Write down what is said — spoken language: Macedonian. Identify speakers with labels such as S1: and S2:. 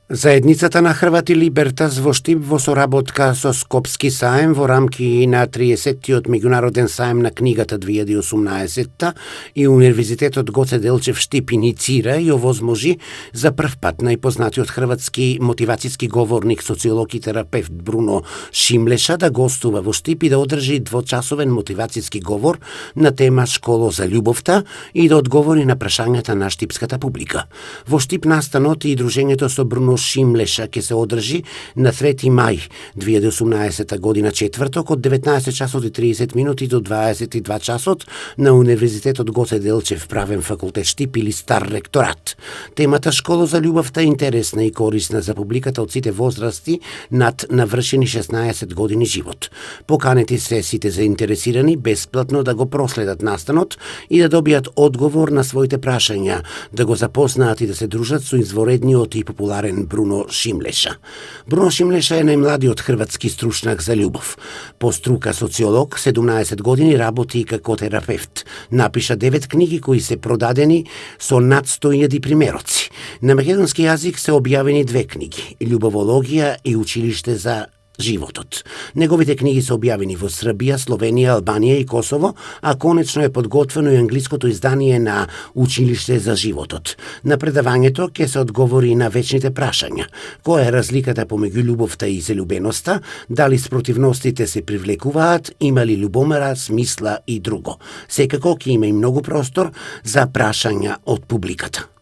S1: Заедницата на Хрвати Либертас во Штип во соработка со Скопски саем во рамки на 30-тиот меѓународен саем на книгата 2018 и Универзитетот Гоце Делчев Штип иницира и овозможи за прв пат најпознатиот хрватски мотивацијски говорник, социолог и терапевт Бруно Шимлеша да гостува во Штип и да одржи двочасовен мотивацијски говор на тема Школо за љубовта и да одговори на прашањата на штипската публика. Во Штип настанот и дружењето со Бруно Шимлеша ќе се одржи на 3 мај 2018 година четврток од 19 часот и 30 минути до 22 часот на Универзитетот Гоце Делчев правен факултет Штип или Стар ректорат. Темата Школо за љубовта е интересна и корисна за публиката од сите возрасти над навршени 16 години живот. Поканети се сите заинтересирани бесплатно да го проследат настанот и да добијат одговор на своите прашања, да го запознаат и да се дружат со изворедниот и популарен Бруно Шимлеша. Бруно Шимлеша е најмладиот хрватски стручнак за љубов. По струка социолог, 17 години работи и како терапевт. Напиша 9 книги кои се продадени со над 100.000 примероци. На македонски јазик се објавени 2 книги: Љубовологија и Училиште за животот. Неговите книги се објавени во Србија, Словенија, Албанија и Косово, а конечно е подготвено и англиското издание на Училиште за животот. На предавањето ќе се одговори на вечните прашања: која е разликата помеѓу љубовта и заљубеноста, дали спротивностите се привлекуваат, има ли љубомора, смисла и друго. Секако ќе има и многу простор за прашања од публиката.